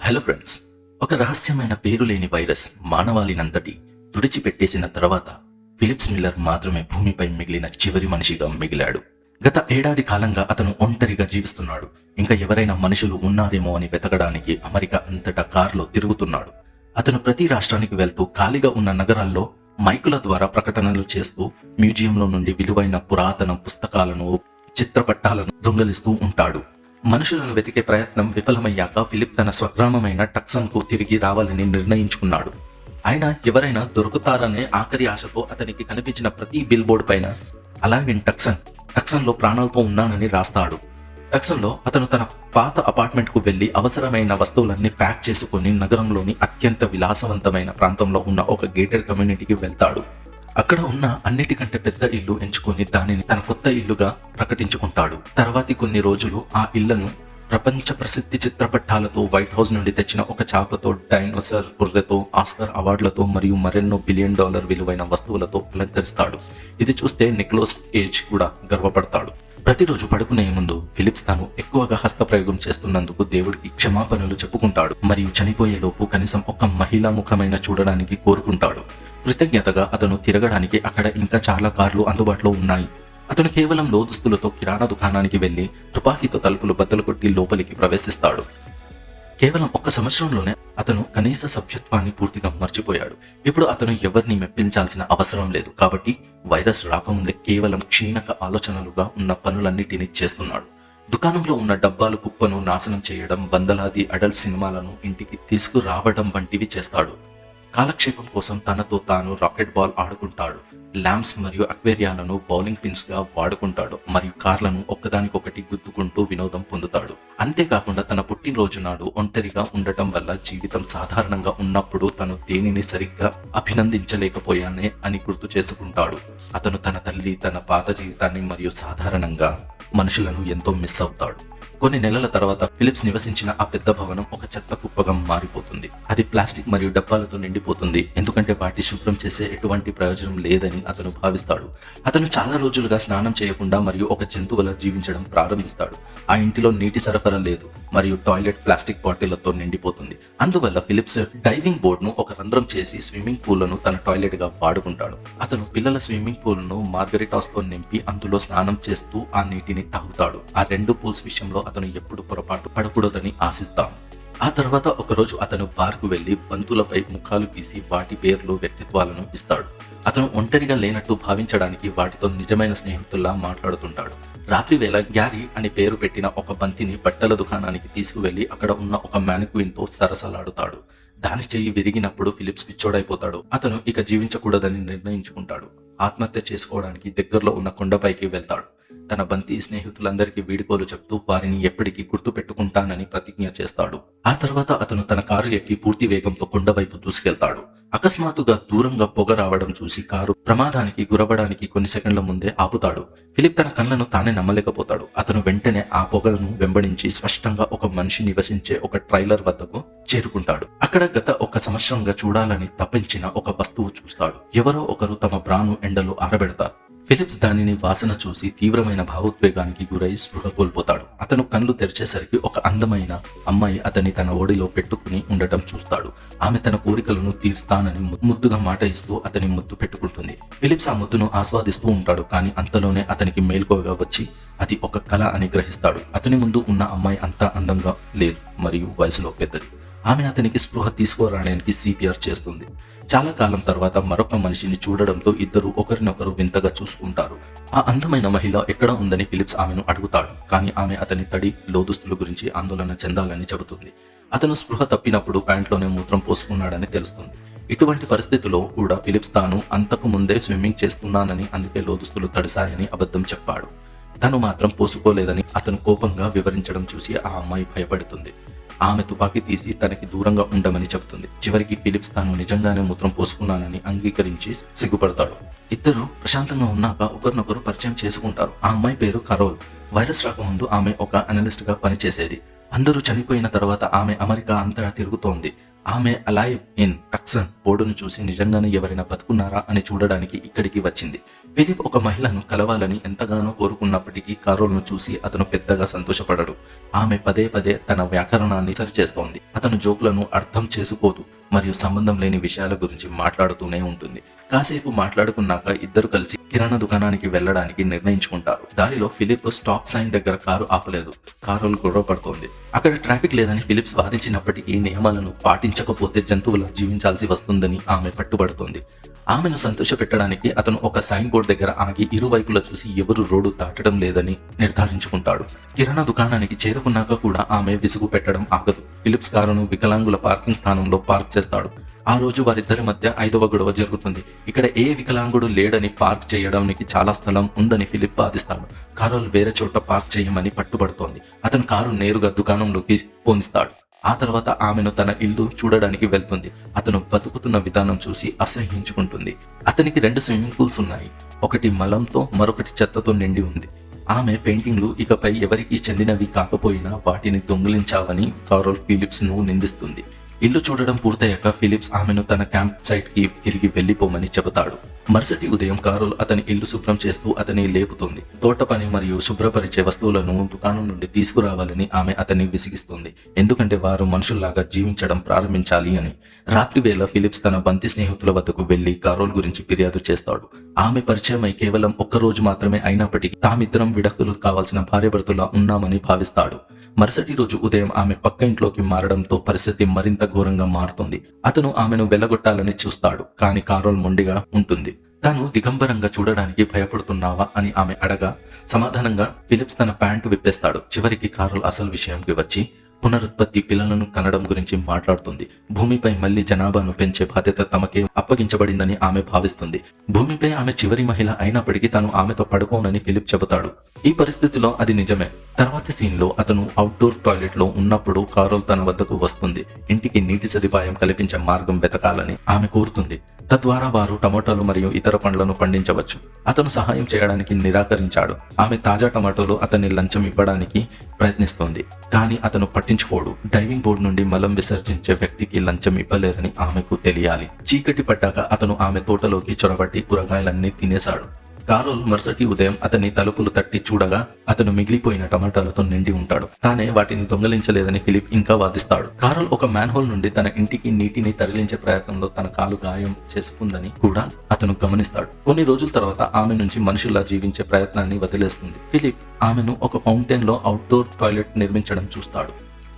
Hello friends, ఒక రహస్యమైన పేరులేని virus మానవాళినంతటి తుడిచిపెట్టేసిన తర్వాత ఫిలిప్స్ మిల్లర్ మాత్రమే భూమిపై మిగిలిన చివరి మనిషిగా మిగిలాడు. గత ఏడాది కాలంగా అతను ఒంటరిగా జీవిస్తున్నాడు. ఇంకా ఎవరైనా మనుషులు ఉన్నారేమో అని వెతకడానికి అమెరికా అంతటా కారులో తిరుగుతున్నాడు. అతను ప్రతి రాష్ట్రానికి వెళ్తూ ఖాళీగా ఉన్న నగరాల్లో మైకుల ద్వారా ప్రకటనలు చేస్తూ మ్యూజియంలో నుండి విలువైన పురాతన పుస్తకాలను, చిత్రపటాలను దొంగలిస్తూ ఉంటాడు. మనుషులను వెతికే ప్రయత్నం విఫలమయ్యాక ఫిలిప్ తన స్వగ్రామమైన టక్సన్కు తిరిగి రావాలని నిర్ణయించుకున్నాడు. ఆయన ఎవరైనా దొరుకుతారనే ఆఖరి ఆశతో అతనికి కనిపించిన ప్రతి బిల్ బోర్డు పైన అలాగే టక్సన్లో ప్రాణాలతో ఉన్నానని రాస్తాడు. టక్సన్లో అతను తన పాత అపార్ట్మెంట్కు వెళ్లి అవసరమైన వస్తువులన్నీ ప్యాక్ చేసుకుని నగరంలోని అత్యంత విలాసవంతమైన ప్రాంతంలో ఉన్న ఒక గేటెడ్ కమ్యూనిటీకి వెళ్తాడు. అక్కడ ఉన్న అన్నిటికంటే పెద్ద ఇల్లు ఎంచుకొని దానిని తన కొత్త ఇల్లుగా ప్రకటించుకుంటాడు. తర్వాతి కొన్ని రోజులు ఆ ఇళ్లను ప్రపంచ ప్రసిద్ధి చిత్రపటాలతో, వైట్ హౌస్ నుండి తెచ్చిన ఒక చాపతో, డైనోసార్ బుర్రెతో, ఆస్కర్ అవార్డులతో మరియు మరెన్నో $1 బిలియన్ విలువైన వస్తువులతో అలంకరిస్తాడు. ఇది చూస్తే నికోలస్ కేజ్ కూడా గర్వపడతాడు. ప్రతిరోజు పడుకునే ముందు ఫిలిప్స్ తాను ఎక్కువగా హస్తప్రయోగం చేస్తున్నందుకు దేవుడికి క్షమాపణలు చెప్పుకుంటాడు మరియు చనిపోయేలోపు కనీసం ఒక మహిళా ముఖమైన చూడడానికి కోరుకుంటాడు. కృతజ్ఞతగా అతను తిరగడానికి అక్కడ ఇంకా చాలా కార్లు అందుబాటులో ఉన్నాయి. అతను కేవలం లోదుస్తులతో కిరాణా దుకాణానికి వెళ్లి తుపాకీతో తలుపులు బద్దలు కొట్టి లోపలికి ప్రవేశిస్తాడు. కేవలం 1 సంవత్సరంలోనే అతను కనీస సభ్యత్వాన్ని పూర్తిగా మర్చిపోయాడు. ఇప్పుడు అతను ఎవరిని మెప్పించాల్సిన అవసరం లేదు కాబట్టి వైరస్ రాకముందే కేవలం క్షీణక ఆలోచనలుగా ఉన్న పనులన్నిటినీ చేస్తున్నాడు. దుకాణంలో ఉన్న డబ్బాలు కుప్పను నాశనం చేయడం, వందలాది అడల్ట్ సినిమాలను ఇంటికి తీసుకురావడం వంటివి చేస్తాడు. కాలక్షేపం కోసం తనతో తాను రాకెట్ బాల్ ఆడుకుంటాడు. ల్యాంప్స్ మరియు అక్వేరియాలను బౌలింగ్ పిన్స్ గా వాడుకుంటాడు మరియు కార్లను ఒక్కదానికొకటి గుద్దుకుంటూ వినోదం పొందుతాడు. అంతేకాకుండా తన పుట్టినరోజు నాడు ఒంటరిగా ఉండటం వల్ల జీవితం సాధారణంగా ఉన్నప్పుడు తను దేనిని సరిగ్గా అభినందించలేకపోయానే అని గుర్తు చేసుకుంటాడు. అతను తన తల్లి, తన పాత జీవితాన్ని మరియు సాధారణంగా మనుషులను ఎంతో మిస్ అవుతాడు. కొన్ని నెలల తర్వాత ఫిలిప్స్ నివసించిన ఆ పెద్ద భవనం ఒక చెత్త కుప్పగా మారిపోతుంది. అది ప్లాస్టిక్ మరియు డబ్బాలతో నిండిపోతుంది, ఎందుకంటే వాటి శుభ్రం చేసే ఎటువంటి ప్రయోజనం లేదని అతను భావిస్తాడు. అతను చాలా రోజులుగా స్నానం చేయకుండా మరియు ఒక జంతువులా జీవించడం ప్రారంభిస్తాడు. ఆ ఇంటిలో నీటి సరఫరా లేదు మరియు టాయిలెట్ ప్లాస్టిక్ బాటిళ్లతో నిండిపోతుంది. అందువల్ల ఫిలిప్స్ డైవింగ్ బోర్డును ఒక రంధ్రం చేసి స్విమ్మింగ్ పూల్లను తన టాయిలెట్ గా వాడుకుంటాడు. అతను పిల్లల స్విమ్మింగ్ పూల్ను మార్గరిటాస్తో నింపి అందులో స్నానం చేస్తూ ఆ నీటిని తాగుతాడు. ఆ 2 పూల్స్ విషయంలో అతను ఎప్పుడు పొరపాటు పడకూడదని ఆశిస్తాం. ఆ తర్వాత ఒకరోజు అతను బార్కు వెళ్లి బంతులపై ముఖాలు గీసి వాటి పేర్లు, వ్యక్తిత్వాలను ఇస్తాడు. అతను ఒంటరిగా లేనట్టు భావించడానికి వాటితో నిజమైన స్నేహితుల్లా మాట్లాడుతుంటాడు. రాత్రి వేళ గ్యారీ అని పేరు పెట్టిన ఒక బంతిని బట్టల దుకాణానికి తీసుకువెళ్లి అక్కడ ఉన్న ఒక మ్యానిక్విన్ తో సరసలాడుతాడు. దాని చెయ్యి విరిగినప్పుడు ఫిలిప్స్ పిచ్చోడైపోతాడు. అతను ఇక జీవించకూడదని నిర్ణయించుకుంటాడు. ఆత్మహత్య చేసుకోవడానికి దగ్గరలో ఉన్న కొండపైకి వెళ్తాడు. తన బంతి స్నేహితులందరికీ వీడుకోలు చెప్తూ వారిని ఎప్పటికీ గుర్తు పెట్టుకుంటానని ప్రతిజ్ఞ చేస్తాడు. ఆ తర్వాత అతను తన కారు ఎక్కి పూర్తి వేగంతో కొండ వైపు దూసుకెళ్తాడు. అకస్మాత్తుగా దూరంగా పొగ రావడం చూసి కారు ప్రమాదానికి గురవడానికి కొన్ని సెకండ్ల ముందే ఆపుతాడు. ఫిలిప్ తన కళ్ళను తానే నమ్మలేకపోతాడు. అతను వెంటనే ఆ పొగలను వెంబడించి స్పష్టంగా ఒక మనిషి నివసించే ఒక ట్రైలర్ వద్దకు చేరుకుంటాడు. అక్కడ గత 1 సంవత్సరంగా చూడాలని తప్పించిన ఒక వస్తువు చూస్తాడు. ఎవరో ఒకరు తమ బ్రాను ఎండలో ఆరబెడతారు. ఫిలిప్స్ దానిని వాసన చూసి తీవ్రమైన భావోద్వేగానికి గురై స్పృహ కోల్పోతాడు. అతను కళ్ళు తెరిచేసరికి ఒక అందమైన అమ్మాయి అతని తన ఒడిలో పెట్టుకుని ఉండటం చూస్తాడు. ఆమె తన కోరికలను తీర్స్తానని ముద్దుగా మాట ఇస్తూ అతని ముద్దు పెట్టుకుంటుంది. ఫిలిప్స్ ఆ ముద్దును ఆస్వాదిస్తూ ఉంటాడు. కానీ అంతలోనే అతనికి మేల్కోగా వచ్చి అది ఒక కళ అని గ్రహిస్తాడు. అతని ముందు ఉన్న అమ్మాయి అంతా అందంగా లేదు మరియు వయసులో పెద్దది. ఆమె అతనికి స్పృహ తీసుకురావడానికి CPR చేస్తుంది. చాలా కాలం తర్వాత మరొక మనిషిని చూడడంతో ఇద్దరు ఒకరినొకరు వింతగా చూసుకుంటారు. ఆ అందమైన మహిళ ఎక్కడ ఉందని ఫిలిప్స్ ఆమెను అడుగుతాడు. కానీ ఆమె అతని తడి లోదుస్తుల గురించి ఆందోళన చెందాలని చెబుతుంది. అతను స్పృహ తప్పినప్పుడు ప్యాంట్లోనే మూత్రం పోసుకున్నాడని తెలుస్తుంది. ఇటువంటి పరిస్థితిలో కూడా ఫిలిప్స్ తాను అంతకు ముందే స్విమ్మింగ్ చేస్తున్నానని, అందుకే లోదుస్తులు తడిసాయని అబద్ధం చెప్పాడు. తను మాత్రం పోసుకోలేదని అతను కోపంగా వివరించడం చూసి ఆ అమ్మాయి భయపడుతుంది. ఆమె తుపాకీ తీసి తనకి దూరంగా ఉండమని చెబుతుంది. చివరికి ఫిలిప్స్ తాను నిజంగానే మూత్రం పోసుకున్నానని అంగీకరించి సిగ్గుపడతాడు. ఇద్దరు ప్రశాంతంగా ఉన్నాక ఒకరినొకరు పరిచయం చేసుకుంటారు. ఆ అమ్మాయి పేరు కరోల్. వైరస్ రాకముందు ఆమె ఒక అనలిస్ట్ గా పనిచేసేది. అందరూ చనిపోయిన తర్వాత ఆమె అమెరికా అంతటా తిరుగుతోంది. ఆమె అలైవ్ ఇన్ టక్సన్ బోర్డును చూసి నిజంగానే ఎవరైనా బతుకున్నారా అని చూడడానికి ఇక్కడికి వచ్చింది. ఫిలిప్ ఒక మహిళను కలవాలని ఎంతగానో కోరుకున్నప్పటికీ కారోల్ను చూసి అతను పెద్దగా సంతోషపడడు. ఆమె పదే పదే తన వ్యాకరణాన్ని సరిచేస్తోంది. అతను జోకులను అర్థం చేసుకోదు మరియు సంబంధం లేని విషయాల గురించి మాట్లాడుతూనే ఉంటుంది. కాసేపు మాట్లాడుకున్నాక ఇద్దరు కలిసి కిరాణా దుకాణానికి వెళ్లడానికి నిర్ణయించుకుంటారు. దారిలో ఫిలిప్ స్టాప్ సైన్ దగ్గర కారు ఆపలేదు. కారోల్ గొడవ పడుతోంది. అక్కడ ట్రాఫిక్ లేదని ఫిలిప్స్ వాదించినప్పటికీ నియమాలను పాటించకపోతే జంతువులా జీవించాల్సి వస్తుందని ఆమె పట్టుబడుతోంది. ఆమెను సంతోషపెట్టడానికి అతను ఒక సైన్ బోర్డ్ దగ్గర ఆగి ఇరువైపులా చూసి ఎవరు రోడ్డు దాటడం లేదని నిర్ధారించుకుంటాడు. కిరాణా దుకాణానికి చేరుకున్నాక కూడా ఆమె విసుగు పెట్టడం ఆగదు. ఫిలిప్స్ కారును వికలాంగుల పార్కింగ్ స్థానంలో పార్క్ చేస్తాడు. ఆ రోజు వారిద్దరి మధ్య 5వ గొడవ జరుగుతుంది. ఇక్కడ ఏ వికలాంగుడు లేడని పార్క్ చేయడానికి చాలా స్థలం ఉందని ఫిలిప్ వాదిస్తాడు. కారోల్ వేరే చోట పార్క్ చేయమని పట్టుబడుతోంది. అతను కారు నేరుగా దుకాణంలోకి పోనిస్తాడు. ఆ తర్వాత ఆమెను తన ఇల్లు చూడడానికి వెళ్తుంది. అతను బతుకుతున్న విధానం చూసి అసహ్యించుకుంటుంది. అతనికి 2 స్విమ్మింగ్ పూల్స్ ఉన్నాయి. ఒకటి మలంతో మరొకటి చెత్తతో నిండి ఉంది. ఆమె పెయింటింగ్లు ఇకపై ఎవరికీ చెందినవి కాకపోయినా వాటిని దొంగిలించావని కారోల్ ఫిలిప్స్ ను నిందిస్తుంది. ఇల్లు చూడడం పూర్తయ్యాక ఫిలిప్స్ ఆమెను తన క్యాంప్ సైట్ కి తిరిగి వెళ్లిపోమని చెబుతాడు. మరుసటి ఉదయం కారోల్ అతని ఇల్లు శుభ్రం చేస్తూ అతని లేపుతుంది. తోట పని మరియు శుభ్రపరిచే వస్తువులను దుకాణం నుండి తీసుకురావాలని ఆమె అతన్ని విసిగిస్తుంది. ఎందుకంటే వారు మనుషుల్లాగా జీవించడం ప్రారంభించాలి అని. రాత్రి వేళ ఫిలిప్స్ తన బంతి స్నేహితుల వద్దకు వెళ్లి కారోల్ గురించి ఫిర్యాదు చేస్తాడు. ఆమె పరిచయమై కేవలం 1 రోజు మాత్రమే అయినప్పటికీ తామిద్దరం విడాకులు కావాల్సిన భార్యాభర్తలా ఉన్నామని భావిస్తాడు. మరుసటి రోజు ఉదయం ఆమె పక్క ఇంట్లోకి మారడంతో పరిస్థితి మరింత ఘోరంగా మారుతుంది. అతను ఆమెను వెళ్లగొట్టాలని చూస్తాడు, కానీ కారోల్ మొండిగా ఉంటుంది. తాను దిగంబరంగా చూడడానికి భయపడుతున్నావా అని ఆమె అడగా సమాధానంగా ఫిలిప్స్ తన ప్యాంటు విప్పేస్తాడు. చివరికి కారోల్ అసలు విషయంకి వచ్చి పునరుత్పత్తి పిల్లలను కనడం గురించి మాట్లాడుతుంది. భూమిపై మళ్లీ జనాభాను పెంచే బాధ్యత తమకే అప్పగించబడిందని ఆమె భావిస్తుంది. భూమిపై ఆమె చివరి మహిళ అయినప్పటికీ తాను ఆమెతో పడుకోనని ఫిలిప్ చెబుతాడు. ఈ పరిస్థితిలో అది నిజమే. తర్వాతి సీన్ లో అతను అవుట్డోర్ టాయిలెట్ లో ఉన్నప్పుడు కారోల్ తన వద్దకు వస్తుంది. ఇంటికి నీటి సదుపాయం కల్పించే మార్గం వెతకాలని ఆమె కోరుతుంది. తద్వారా వారు టమాటాలు మరియు ఇతర పండ్లను పండించవచ్చు. అతను సహాయం చేయడానికి నిరాకరించాడు. ఆమె తాజా టమాటోలు అతన్ని లంచం ఇవ్వడానికి ప్రయత్నిస్తోంది, కానీ అతను పట్టించుకోడు. డైవింగ్ బోర్డు నుండి మలం విసర్జించే వ్యక్తికి లంచం ఇవ్వలేరని ఆమెకు తెలియాలి. చీకటి పడ్డాక అతను ఆమె తోటలోకి చొరబట్టి కూరగాయలన్నీ తినేశాడు. కారోల్ మరుసటి ఉదయం అతని తలుపులు తట్టి చూడగా అతను మిగిలిపోయిన టమాటాలతో నిండి ఉంటాడు. తానే వాటిని దొంగలించలేదని ఫిలిప్ ఇంకా వాదిస్తాడు. కారోల్ ఒక మ్యాన్హోల్ నుండి తన ఇంటికి నీటిని తరలించే ప్రయత్నంలో తన కాలు గాయం చేసుకుందని కూడా అతను గమనిస్తాడు. కొన్ని రోజుల తర్వాత ఆమె నుంచి మనుషుల్లా జీవించే ప్రయత్నాన్ని వదిలేస్తుంది. ఫిలిప్ ఆమెను ఒక ఫౌంటైన్ లో అవుట్డోర్ టాయిలెట్ నిర్మించడం చూస్తాడు.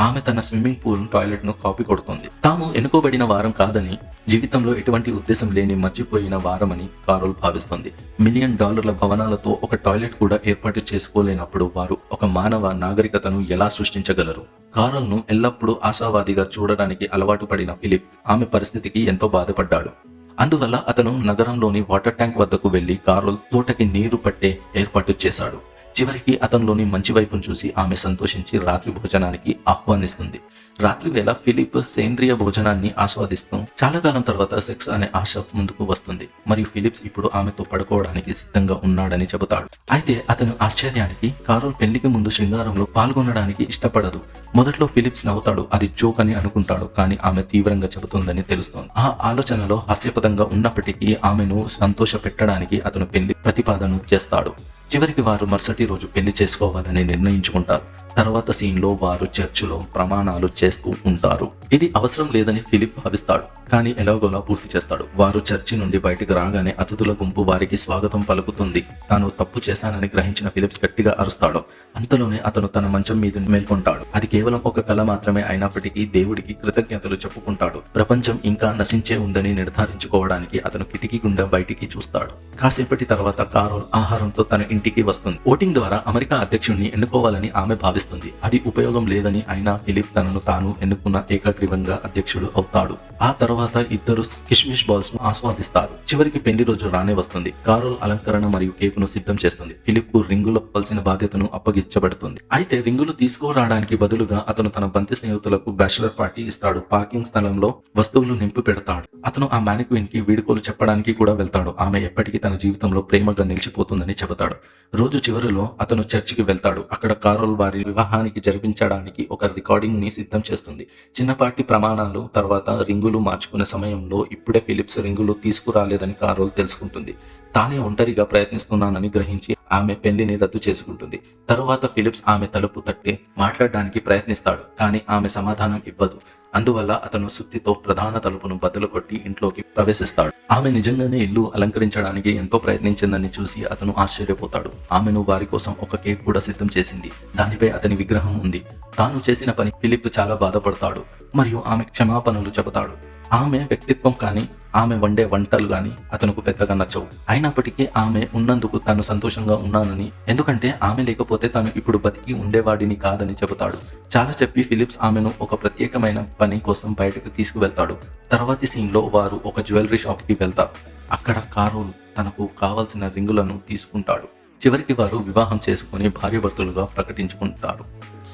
ఆమె తన స్విమ్మింగ్ పూల్ టాయిలెట్ ను కాపీ కొడుతోంది. తాము ఎన్నుకోబడిన వారం కాదని, జీవితంలో ఎటువంటి ఉద్దేశం లేని మర్చిపోయిన వారమని కారోల్ భావిస్తోంది. $1 మిలియన్ భవనాలతో ఒక టాయిలెట్ కూడా ఏర్పాటు చేసుకోలేనప్పుడు వారు ఒక మానవ నాగరికతను ఎలా సృష్టించగలరు? కారోల్ ను ఎల్లప్పుడూ ఆశావాదిగా చూడడానికి అలవాటు పడిన ఫిలిప్ ఆమె పరిస్థితికి ఎంతో బాధపడ్డాడు. అందువల్ల అతను నగరంలోని వాటర్ ట్యాంక్ వద్దకు వెళ్లి కారోల్ తోటకి నీరు పట్టే ఏర్పాటు చేశాడు. చివరికి అతనిలోని మంచి వైపును చూసి ఆమె సంతోషించి రాత్రి భోజనానికి ఆహ్వానిస్తుంది. రాత్రి వేళ ఫిలిప్ సేంద్రియ భోజనాన్ని ఆస్వాదిస్తూ చాలా కాలం తర్వాత సెక్స్ అనే ఆశ ముందుకు వస్తుంది మరియు ఫిలిప్స్ ఇప్పుడు ఆమెతో పడుకోవడానికి సిద్ధంగా ఉన్నాడని చెబుతాడు. అయితే అతను ఆశ్చర్యానికి కారోల్ పెళ్లికి ముందు శృంగారంలో పాల్గొనడానికి ఇష్టపడదు. మొదట్లో ఫిలిప్స్ నవ్వుతాడు, అది జోక్ అని అనుకుంటాడు, కానీ ఆమె తీవ్రంగా చెబుతుందని తెలుస్తోంది. ఆ ఆలోచనలో హాస్యపదంగా ఉన్నప్పటికీ ఆమెను సంతోష పెట్టడానికి అతను పెళ్లి ప్రతిపాదన చేస్తాడు. చివరికి వారు మరుసటి రోజు పెళ్లి చేసుకోవాలని నిర్ణయించుకుంటారు. తర్వాత సీన్ లో వారు చర్చిలో ప్రమాణాలు చేస్తూ ఉంటారు. ఇది అవసరం లేదని ఫిలిప్ భావిస్తాడు, కానీ ఎలాగోలా పూర్తి చేస్తాడు. వారు చర్చి నుండి బయటకు రాగానే అతిథుల గుంపు వారికి స్వాగతం పలుకుతుంది. తాను తప్పు చేశానని గ్రహించిన ఫిలిప్స్ గట్టిగా అరుస్తాడు. అంతలోనే అతను తన మంచం మీద మేల్కొంటాడు. అది కేవలం ఒక కల మాత్రమే అయినప్పటికీ దేవుడికి కృతజ్ఞతలు చెప్పుకుంటాడు. ప్రపంచం ఇంకా నశించే ఉందని నిర్ధారించుకోవడానికి అతను కిటికీ గుండా బయటికి చూస్తాడు. కాసేపటి తర్వాత కారోల్ ఆహారంతో తన ఇంటికి వస్తుంది. ఓటింగ్ ద్వారా అమెరికా అధ్యక్షుడిని ఎన్నుకోవాలని ఆమె భావిస్తుంది. అది ఉపయోగం లేదని అయినా ఫిలిప్ తనను తాను ఎన్నుకున్న ఏకగ్రీవంగా అధ్యక్షుడు అవుతాడు. ఆ తర్వాత ఇద్దరు కిష్మిష్ బాల్స్ ను ఆస్వాదిస్తారు. చివరికి పెళ్లి రోజు రానే వస్తుంది. కారోల్ అలంకరణ మరియు కేకును సిద్ధం చేస్తుంది. ఫిలిప్ కు రింగులు పల్సిన బాధ్యతను అప్పగించబడుతుంది. అయితే రింగులు తీసుకురావడానికి బదులుగా అతను తన బంతి స్నేహితులకు బ్యాచిలర్ పార్టీ ఇస్తాడు. పార్కింగ్ స్థలంలో వస్తువులు నింపి పెడతాడు. అతను ఆ మ్యానిక్విన్ కి వీడుకోలు చెప్పడానికి కూడా వెళ్తాడు. ఆమె ఎప్పటికీ తన జీవితంలో ప్రేమగా నిలిచిపోతుందని చెబుతాడు. రోజు చివరిలో అతను చర్చికి వెళ్తాడు. అక్కడ కారోల్ వారి వివాహానికి జరిపించడానికి ఒక రికార్డింగ్ ని సిద్ధం చేస్తుంది. చిన్నపాటి ప్రమాణాలు తర్వాత రింగులు మార్చుకునే సమయంలో ఇప్పుడే ఫిలిప్స్ రింగులు తీసుకురాలేదని కారోల్ తెలుసుకుంటుంది. తానే ఒంటరిగా ప్రయత్నిస్తున్నానని గ్రహించి ఆమె పెళ్లిని రద్దు చేసుకుంటుంది. తరువాత ఫిలిప్స్ ఆమె తలుపు తట్టి మాట్లాడడానికి ప్రయత్నిస్తాడు, కానీ ఆమె సమాధానం ఇవ్వదు. అందువల్ల అతను సుత్తితో ప్రధాన తలుపును బద్దలు కొట్టి ఇంట్లోకి ప్రవేశిస్తాడు. ఆమె నిజంగానే ఇల్లు అలంకరించడానికి ఎంతో ప్రయత్నించిందని చూసి అతను ఆశ్చర్యపోతాడు. ఆమెను వారి కోసం ఒక కేక్ కూడా సిద్ధం చేసింది. దానిపై అతని విగ్రహం ఉంది. తాను చేసిన పని ఫిలిప్ చాలా బాధపడతాడు మరియు ఆమె క్షమాపణలు చెబుతాడు. ఆమె వ్యక్తిత్వం కానీ ఆమె వండే వంటలు కానీ అతనుకు పెద్దగా నచ్చవు. అయినప్పటికీ ఆమె ఉన్నందుకు తాను సంతోషంగా ఉన్నానని, ఎందుకంటే ఆమె లేకపోతే తాను ఇప్పుడు బతికి ఉండేవాడిని కాదని చెబుతాడు. చాలా చెప్పి ఫిలిప్స్ ఆమెను ఒక ప్రత్యేకమైన పని కోసం బయటకు తీసుకువెళ్తాడు. తర్వాతి సీన్లో వారు ఒక జ్యువెలరీ షాప్కి వెళ్తారు. అక్కడ కారోల్ తనకు కావలసిన రింగులను తీసుకుంటాడు. చివరికి వారు వివాహం చేసుకుని భార్యాభర్తలుగా ప్రకటించుకుంటారు.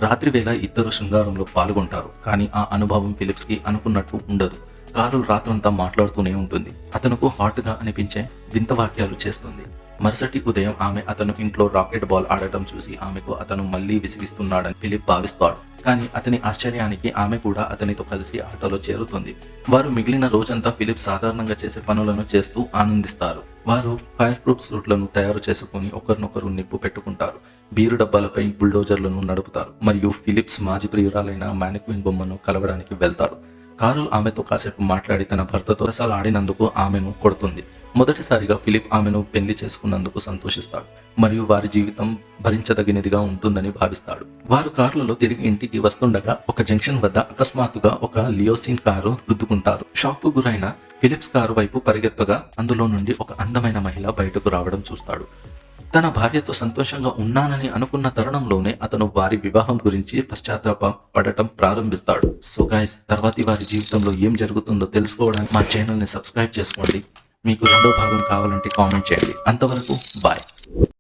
రాత్రి వేళ ఇద్దరు శృంగారంలో పాల్గొంటారు, కానీ ఆ అనుభవం ఫిలిప్స్కి అనుకున్నట్టు ఉండదు. కారు రాత్రంతా మాట్లాడుతూనే ఉంటుంది. అతనుకు హాట్గా అనిపించే వింత వాక్యాలు చేస్తుంది. మరుసటి ఉదయం ఆమె అతను ఇంట్లో రాకెట్ బాల్ ఆడటం చూసి ఆమెకు అతను మళ్ళీ విసిగిస్తున్నాడని ఫిలిప్ భావిస్తాడు. కానీ అతని ఆశ్చర్యానికి ఆమె కూడా అతనితో కలిసి ఆటలో చేరుతుంది. వారు మిగిలిన రోజంతా ఫిలిప్ సాధారణంగా చేసే పనులను చేస్తూ ఆనందిస్తారు. వారు ఫైర్ ప్రూఫ్ సూట్లను తయారు చేసుకుని ఒకరినొకరు నిప్పు పెట్టుకుంటారు. బీరు డబ్బాలపై బుల్డోజర్లను నడుపుతారు మరియు ఫిలిప్స్ మాజీ ప్రియురాలైన మానిక్విన్ బొమ్మను కలవడానికి వెళ్తారు. కారోల్ ఆమెతో కాసేపు మాట్లాడి తన భర్తతో అసలు ఆడినందుకు ఆమెను కొడుతుంది. మొదటిసారిగా ఫిలిప్ ఆమెను పెళ్లి చేసుకున్నందుకు సంతోషిస్తాడు మరియు వారి జీవితం భరించదగినదిగా ఉంటుందని భావిస్తాడు. వారు కారులలో తిరిగి ఇంటికి వస్తుండగా ఒక జంక్షన్ వద్ద అకస్మాత్తుగా ఒక లియోసిన్ కారు గుద్దుకుంటారు. షాక్ కు గురైన ఫిలిప్స్ కారు వైపు పరిగెత్తగా అందులో నుండి ఒక అందమైన మహిళ బయటకు రావడం చూస్తాడు. తన భార్యతో సంతోషంగా ఉన్నానని అనుకున్న తరుణంలోనే అతను వారి వివాహం గురించి పశ్చాత్తాపడటం ప్రారంభిస్తాడు. సో గైస్, తర్వాతి వారి జీవితంలో ఏం జరుగుతుందో తెలుసుకోవడానికి మా ఛానల్ని సబ్స్క్రైబ్ చేసుకోండి. మీకు రెండో భాగం కావాలంటే కామెంట్ చేయండి. అంతవరకు బాయ్.